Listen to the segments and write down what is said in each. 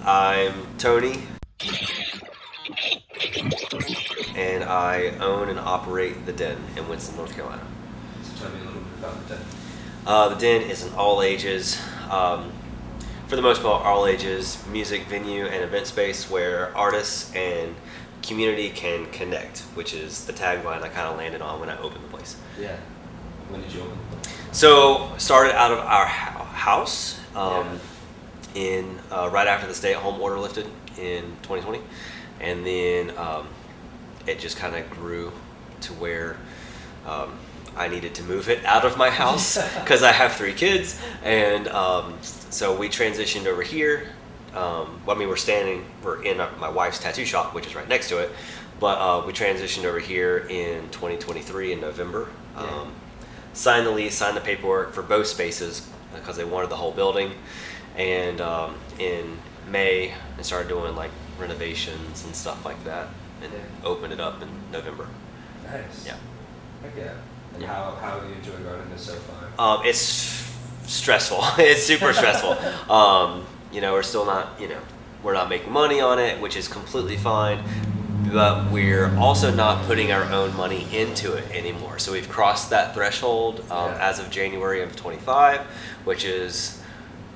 I'm Tony, and I own and operate the Den in Winston, North Carolina. So tell me a little bit about that. The Den is an all ages, for the most part, all ages music venue and event space where artists and community can connect, which is the tagline I kind of landed on when I opened the place. Yeah. When did you open? So started out of our house in right after the stay-at-home order lifted in 2020, and then it just kind of grew to where I needed to move it out of my house because I have 3 kids, and so we transitioned over here. We're in my wife's tattoo shop, which is right next to it, but we transitioned over here in 2023 in November. Signed the lease, signed the paperwork for both spaces because they wanted the whole building, and in May I started doing like renovations and stuff like that, and opened it up in November. Nice. Yeah. Heck yeah. And Yeah. how do you enjoy running this so far? It's stressful. It's super stressful. We're still not, we're not making money on it, which is completely fine. But we're also not putting our own money into it anymore. So we've crossed that threshold as of January of 25, which is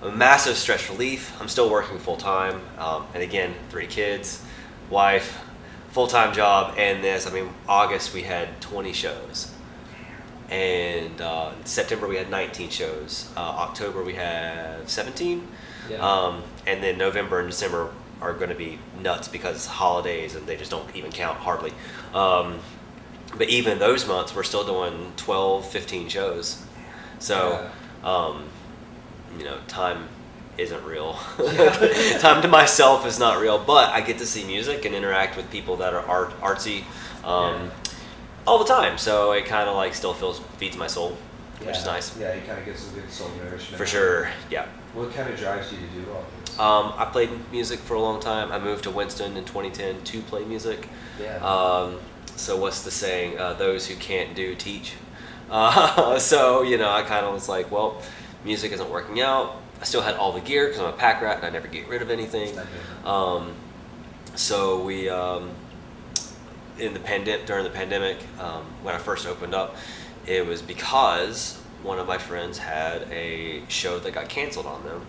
a massive stress relief. I'm still working full time. And again, 3 kids, wife, full-time job, and August we had 20 shows. And September we had 19 shows. October we have 17. Yeah. And then November and December are going to be nuts because it's holidays and they just don't even count hardly. But even those months we're still doing 12, 15 shows. So, time isn't real. Time to myself is not real, but I get to see music and interact with people that are artsy all the time. So it kind of still feeds my soul, which is nice. Yeah, you kind of get some good soul nourishment. For sure, yeah. What kind of drives you to do all this? I played music for a long time. I moved to Winston in 2010 to play music. Yeah. So what's the saying? Those who can't do, teach. So, I kind of was like, well, music isn't working out. I still had all the gear because I'm a pack rat and I never get rid of anything. So we, during the pandemic, when I first opened up, it was because one of my friends had a show that got canceled on them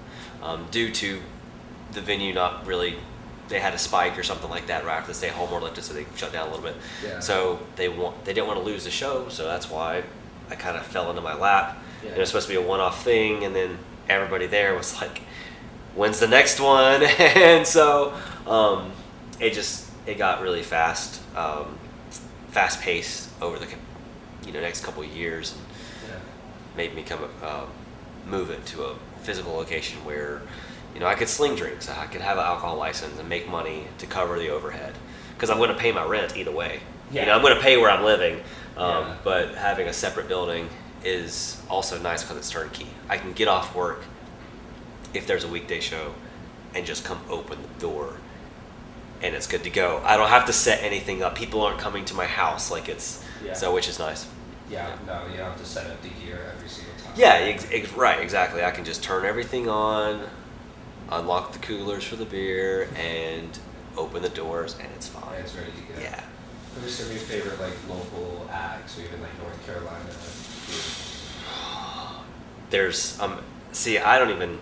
due to the venue not really, they had a spike or something like that right after the stay-at-home order lifted, so they shut down a little bit. Yeah. So they didn't want to lose the show, so that's why I kind of fell into my lap. Yeah. It was supposed to be a one-off thing, and then everybody there was like, when's the next one? And so it got really fast-paced over the next couple of years, and made me move it to a physical location where I could sling drinks, I could have an alcohol license and make money to cover the overhead, because I'm going to pay my rent either way. I'm going to pay where I'm living, but having a separate building is also nice because it's turnkey. I can get off work if there's a weekday show and just come open the door and it's good to go. I don't have to set anything up. People aren't coming to my house so, which is nice. Yeah, no, you don't have to set up the gear every single time. Yeah, right, exactly. I can just turn everything on, unlock the coolers for the beer, and open the doors, and it's fine. And it's ready to go. Yeah. What are some of your favorite local acts, or even North Carolina? There's I don't even.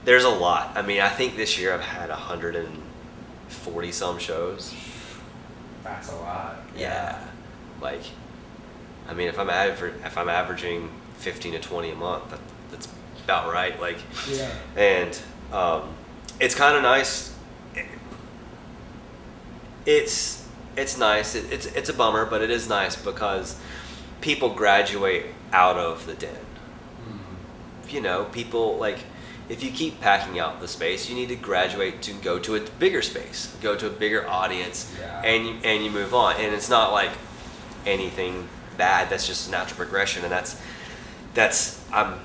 There's a lot. I think this year I've had 140 some shows. That's a lot. Yeah. If I'm averaging 15 to 20 a month, that's about right. And it's kind of nice. It's nice. It's a bummer, but it is nice because people graduate out of the Den. People if you keep packing out the space, you need to graduate to go to a bigger space, go to a bigger audience, and you move on. And it's not like anything bad. That's just natural progression, and that's I'm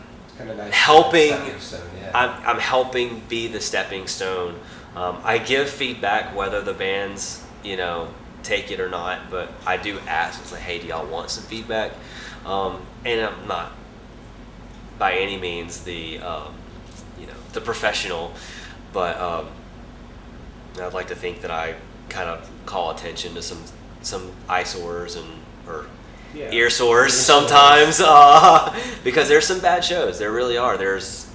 nice helping. Stone, I'm helping be the stepping stone. I give feedback whether the bands take it or not, but I do ask. It's like, hey, do y'all want some feedback? And I'm not by any means the the professional, but I'd like to think that I kind of call attention to some eyesores or ear sores sometimes, because there's some bad shows. There really are. There's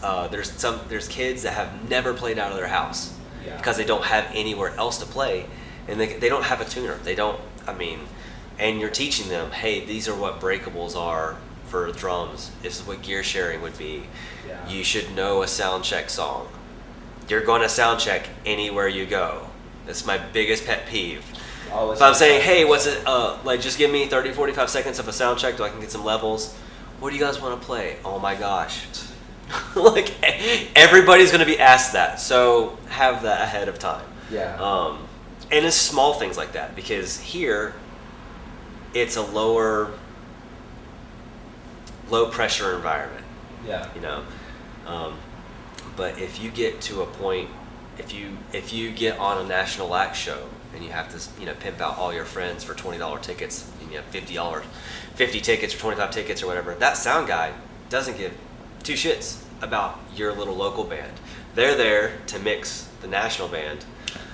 kids that have never played out of their house because they don't have anywhere else to play, and they don't have a tuner. They don't. And you're teaching them, hey, these are what breakables are for drums. This is what gear sharing would be. Yeah. You should know a sound check song. You're going to sound check anywhere you go. That's my biggest pet peeve. If I'm saying, hey, what's it, just give me 30, 45 seconds of a sound check so I can get some levels. What do you guys want to play? Oh my gosh. Everybody's going to be asked that. So have that ahead of time. Yeah. And it's small things like that, because here it's a low pressure environment. Yeah. But if you get to a point, if you get on a national act show and you have to pimp out all your friends for $20 tickets, and you have $50 tickets or 25 tickets or whatever, that sound guy doesn't give two shits about your little local band. They're there to mix the national band.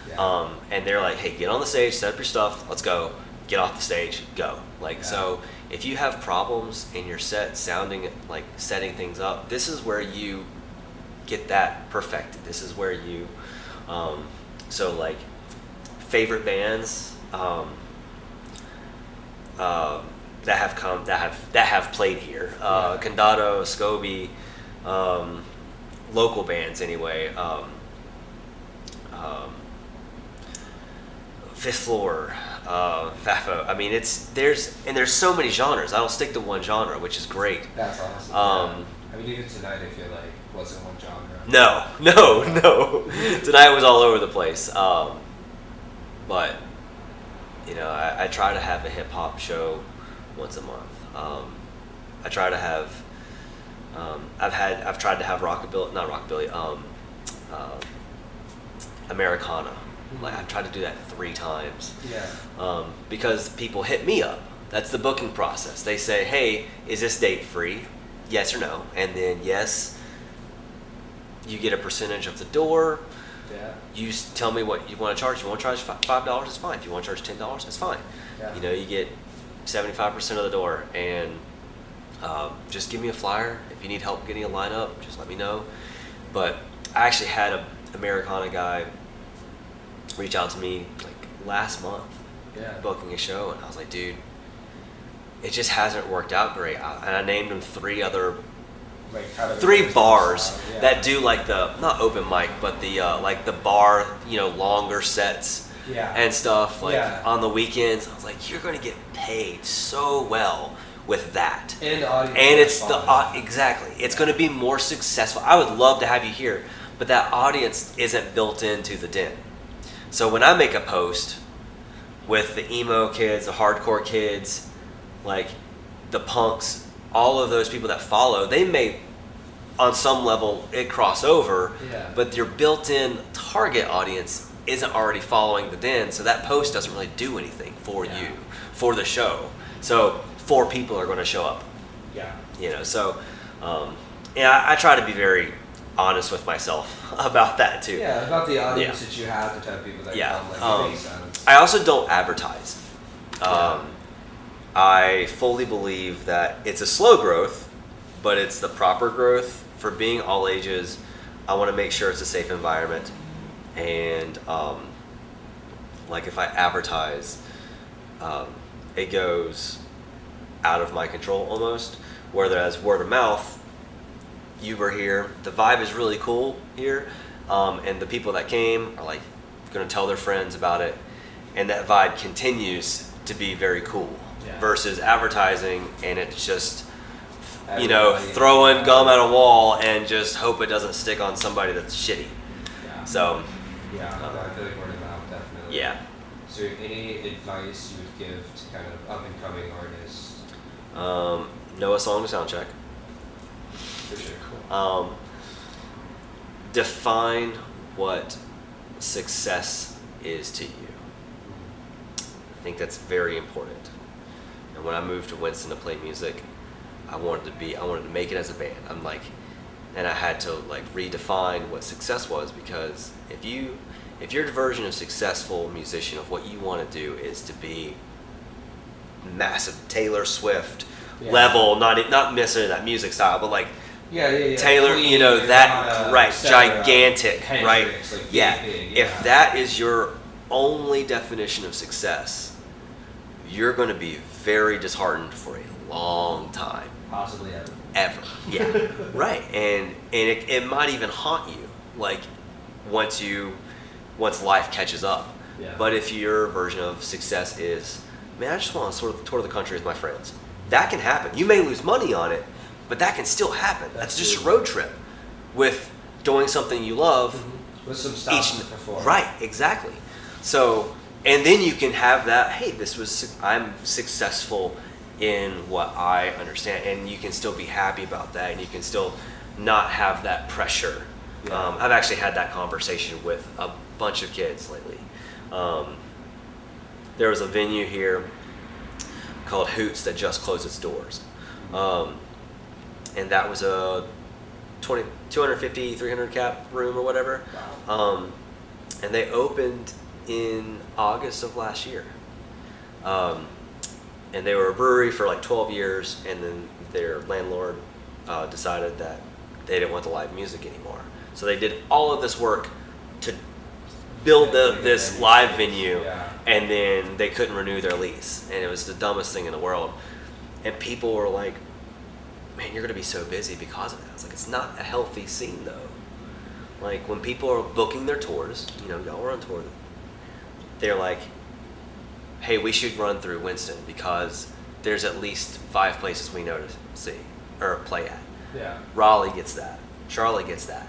Yeah. And they're like, hey, get on the stage, set up your stuff, let's go. Get off the stage, go. So if you have problems in your set sounding, setting things up, this is where you get that perfected. This is where you favorite bands that have played here, Condado, Scobie, local bands anyway, Fifth Floor, FAFO. There's so many genres. I don't stick to one genre, which is great. That's awesome. Even tonight, I feel like wasn't one genre. No. Tonight was all over the place. But I try to have a hip hop show once a month. I try to have. I've tried to have Americana. I've tried to do that 3 times. Yeah. Because people hit me up. That's the booking process. They say, hey, is this date free? Yes or no. And then yes, you get a percentage of the door. Yeah. You tell me what you want to charge. If you want to charge $5, it's fine. If you want to charge $10, it's fine. Yeah. You get 75% of the door. And just give me a flyer. If you need help getting a lineup, just let me know. But I actually had an Americana guy reach out to me last month, booking a show, and I was like, dude, it just hasn't worked out great. And I named him 3 bars that do the not open mic, but the the bar, longer sets and stuff on the weekends. I was like, you're going to get paid so well with that, and the audience, and it's exactly. It's going to be more successful. I would love to have you here, but that audience isn't built into the den. So when I make a post with the emo kids, the hardcore kids, the punks, all of those people that follow, they may, on some level, it cross over, but your built-in target audience isn't already following the den, so that post doesn't really do anything for you, for the show. So 4 people are going to show up. Yeah. So I try to be very honest with myself about that too. Yeah, about the audience that you have, the type of people that come. Makes sense. I also don't advertise. I fully believe that it's a slow growth, but it's the proper growth for being all ages. I want to make sure it's a safe environment, and if I advertise, it goes out of my control almost. Whereas word of mouth, you were here, the vibe is really cool here, and the people that came are going to tell their friends about it, and that vibe continues to be very cool. Versus advertising, and it's just throwing gum at a wall and just hope it doesn't stick on somebody that's shitty. So I feel like word of mouth, definitely. So any advice you would give to kind of up and coming artists? Know a song to sound check. For sure. Cool. Define what success is to you. I think that's very important. And when I moved to Winston to play music, I wanted to make it as a band. I'm and I had to like redefine what success was, because if your version of successful musician of what you want to do is to be massive Taylor Swift level, not necessarily that music style, but like Taylor, Queen, you know, that right, Sarah, gigantic, Hendrix, right? like big, If that is your only definition of success, you're going to be very disheartened for a long time. Possibly Ever. Yeah. Right. And it might even haunt you, like once life catches up. Yeah. But if your version of success is, man, I just want to sort of tour the country with my friends, that can happen. You may lose money on it, but that can still happen. That's just a road trip with doing something you love. Mm-hmm. With some stops to perform. Right, exactly. So, and then you can have that, hey, I'm successful in what I understand, and you can still be happy about that, and you can still not have that pressure. Yeah. I've actually had that conversation with a bunch of kids lately. There was a venue here called Hoots that just closed its doors. And that was a 250, 300 cap room or whatever. Wow. And they opened in August of last year. And they were a brewery for like 12 years, and then their landlord decided that they didn't want the live music anymore. So they did all of this work to build this live venue, and then they couldn't renew their lease. And it was the dumbest thing in the world. And people were like, man, you're going to be so busy because of that. It's like, it's not a healthy scene, though. Like, when people are booking their tours, you know, y'all were on tour, they're like, hey, we should run through Winston because there's at least 5 places we know to see or play at. Yeah. Raleigh gets that. Charlotte gets that.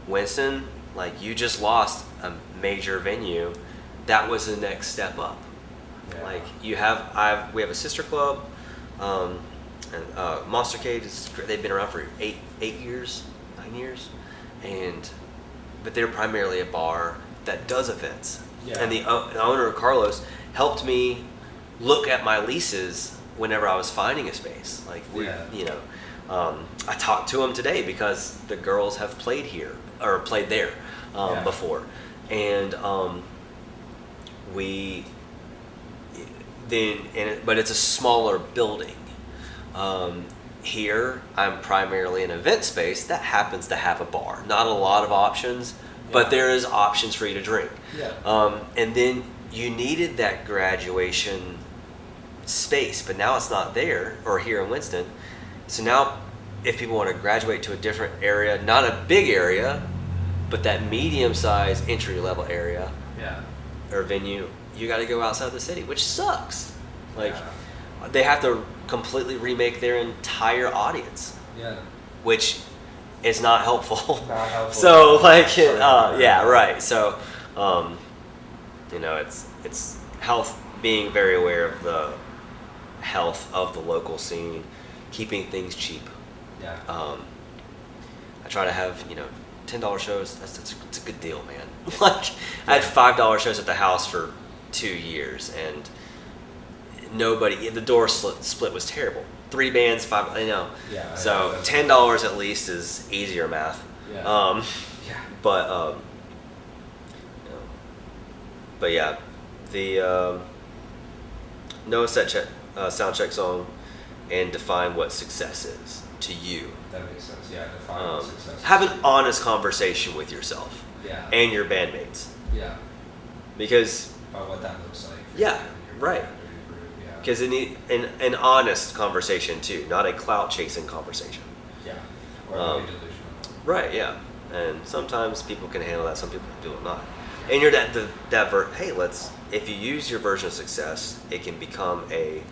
Winston, like, you just lost a major venue. That was the next step up. Yeah. Like, we have a sister club, and Monster Cage is great. They've been around for 8 years, 9 years, but they're primarily a bar that does events. Yeah. And the owner, Carlos, helped me look at my leases whenever I was finding a space. Like, I talked to him today because the girls have played here or played there before, and but it's a smaller building. Here, I'm primarily an event space that happens to have a bar. Not a lot of options, but there is options for you to drink. Yeah. And then you needed that graduation space, but now it's not there, or here in Winston. So now, if people want to graduate to a different area, not a big area, but that medium-sized entry-level area or venue, you got to go outside the city, which sucks. Like, they have to completely remake their entire audience, which is not helpful. Not helpful. So, like, right. So, you know, it's health, being very aware of the health of the local scene, keeping things cheap. Yeah. I try to have, you know, $10 shows. It's a good deal, man. Like, I had $5 shows at the house for 2 years, and the door split was terrible. 3 bands, 5, I know. Yeah. So $10 at least is easier math. Yeah. But but yeah, the know a sound check song and define what success is to you. That makes sense. Yeah, define what success is. Have an honest conversation with yourself and your bandmates. Yeah. Because about what that looks like. Yeah, right. Because an honest conversation too, not a clout chasing conversation. Yeah. Or delusional. Right. Yeah. And sometimes people can handle that. Some people do not. And you're hey, if you use your version of success, it can become a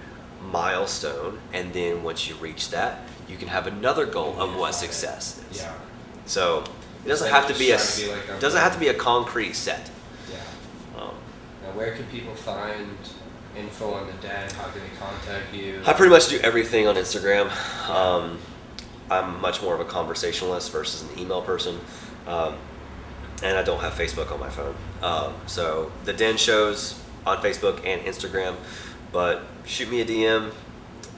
milestone, and then once you reach that, you can have another goal of what success is. Yeah. So it doesn't have to be a concrete set. Yeah. Now, where can people find info on the Den? How can they contact you? I pretty much do everything on Instagram. I'm much more of a conversationalist versus an email person. And I don't have Facebook on my phone. So the Den shows on Facebook and Instagram, but shoot me a DM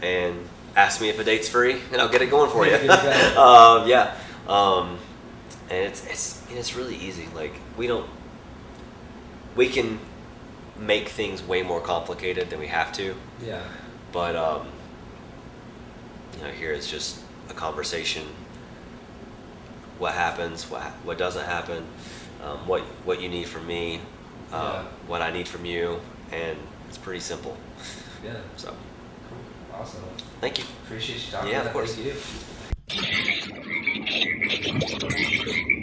and ask me if a date's free, and I'll get it going for you. And it's really easy. Like we can make things way more complicated than we have to. Yeah. But here it's just a conversation. What happens? What doesn't happen? What you need from me? What I need from you, and it's pretty simple. Yeah. So. Cool. Awesome. Thank you. Appreciate you talking. Yeah, of course. Thank you.